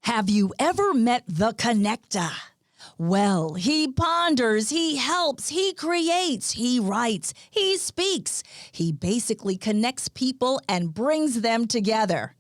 Have you ever met the connector? Well, he ponders, he helps, he creates, he writes, he speaks. He basically connects people and brings them together.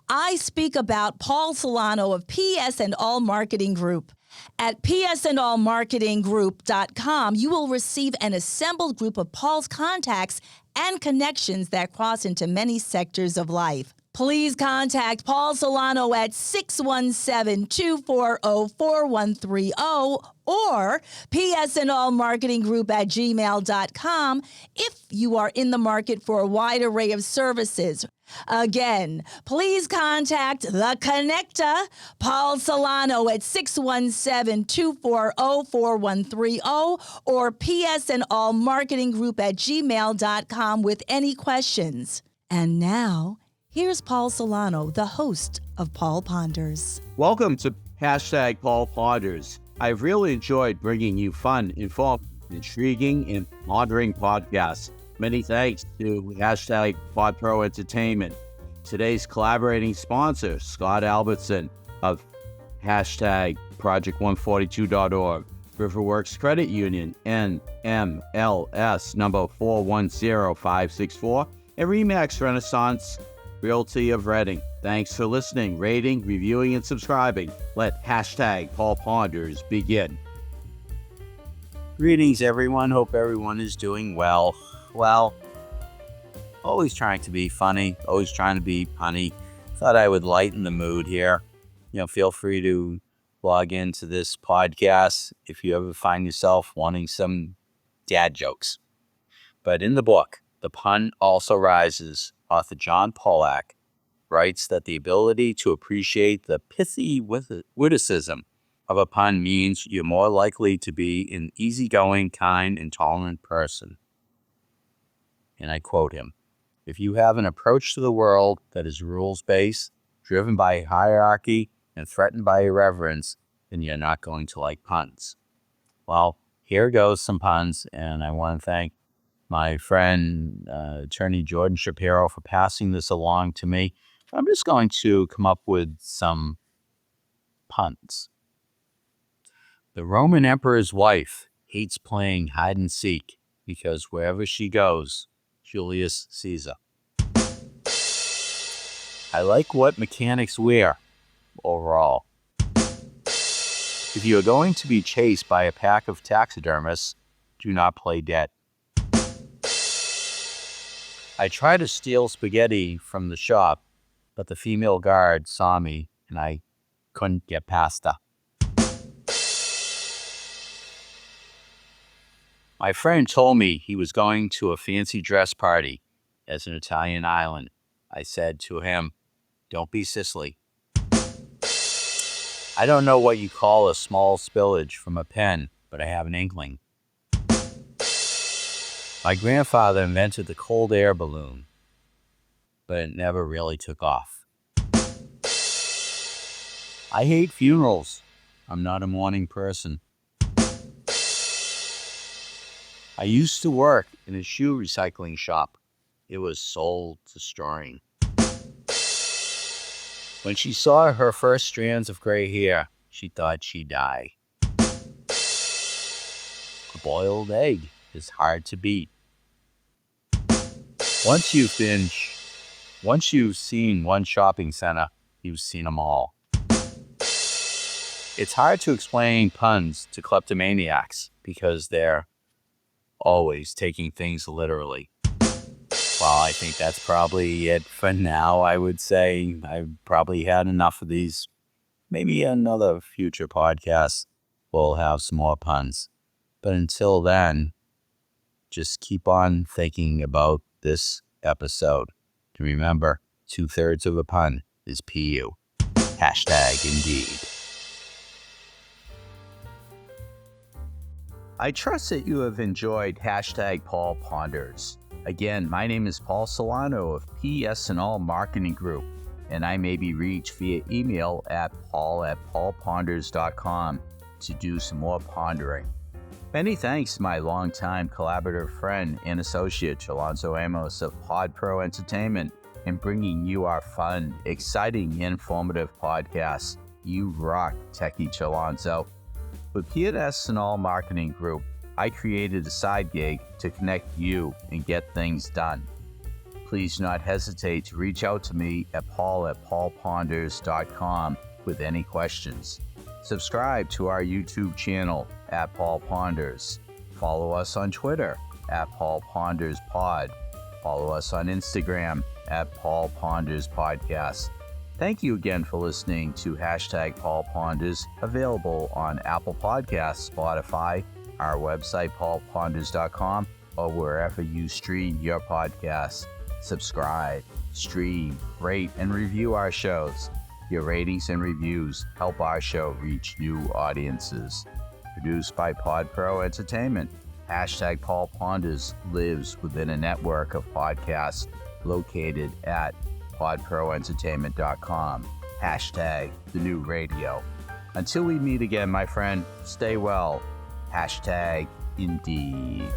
I speak about Paul Solano of PS and All Marketing Group. At psandallmarketinggroup.com, you will receive an assembled group of Paul's contacts and connections that cross into many sectors of life. Please contact Paul Solano at 617-240-4130 or psandallmarketinggroup@gmail.com if you are in the market for a wide array of services. Again, please contact The Connector, Paul Solano at 617-240-4130 or psandallmarketinggroup@gmail.com with any questions. And now, here's Paul Solano, the host of Paul Ponders. Welcome to Hashtag Paul Ponders. I've really enjoyed bringing you fun, informative, intriguing, and pondering podcasts. Many thanks to Hashtag PodPro Entertainment. Today's collaborating sponsor, Scott Albertson of Hashtag Project142.org, Riverworks Credit Union, NMLS number 410564, and Remax Renaissance Realty of Reading. Thanks for listening, rating, reviewing, and subscribing. Let Hashtag Paul Ponders begin. Greetings, everyone. Hope everyone is doing well. Well, always trying to be funny, always trying to be punny. Thought I would lighten the mood here. Feel free to log into this podcast if you ever find yourself wanting some dad jokes. But in the book, The Pun Also Rises, author John Pollack writes that the ability to appreciate the pithy witticism of a pun means you're more likely to be an easygoing, kind, and tolerant person. And I quote him, "If you have an approach to the world that is rules-based, driven by hierarchy, and threatened by irreverence, then you're not going to like puns." Well, here goes some puns, and I want to thank my friend, attorney Jordan Shapiro, for passing this along to me. I'm just going to come up with some puns. The Roman emperor's wife hates playing hide and seek because wherever she goes, Julius Caesar. I like what mechanics wear overall. If you are going to be chased by a pack of taxidermists, do not play dead. I tried to steal spaghetti from the shop, but the female guard saw me and I couldn't get past her. My friend told me he was going to a fancy dress party as an Italian island. I said to him, "Don't be Sicily." I don't know what you call a small spillage from a pen, but I have an inkling. My grandfather invented the cold air balloon, but it never really took off. I hate funerals. I'm not a mourning person. I used to work in a shoe recycling shop. It was soul destroying. When she saw her first strands of gray hair, she thought she'd die. A boiled egg is hard to beat. Once you've seen one shopping center, you've seen them all. It's hard to explain puns to kleptomaniacs because they're always taking things literally. Well, I think that's probably it for now. I would say I've probably had enough of these. Maybe another future podcast will have some more puns. But until then, just keep on thinking about this episode. To remember, 2/3 of a pun is PU. Hashtag indeed. I trust that you have enjoyed Hashtag Paul Ponders. Again, my name is Paul Solano of PS and All Marketing Group, and I may be reached via email at paul@paulponders.com to do some more pondering. Many thanks to my longtime collaborative friend and associate, Alonzo Amos of PodPro Entertainment, in bringing you our fun, exciting, informative podcasts. You rock, Techie Chalonzo. With P&S and All Marketing Group, I created a side gig to connect you and get things done. Please do not hesitate to reach out to me at paul@paulponders.com with any questions. Subscribe to our YouTube channel at Paul Ponders. Follow us on Twitter at Paul Ponders Pod. Follow us on Instagram at Paul Ponders Podcast. Thank you again for listening to #Paul Ponders, available on Apple Podcasts, Spotify, our website, paulponders.com, or wherever you stream your podcasts. Subscribe, stream, rate, and review our shows. Your ratings and reviews help our show reach new audiences. Produced by PodPro Entertainment. #Paul Ponders lives within a network of podcasts located at podproentertainment.com. #the new radio. Until we meet again, my friend, stay well. #indeed.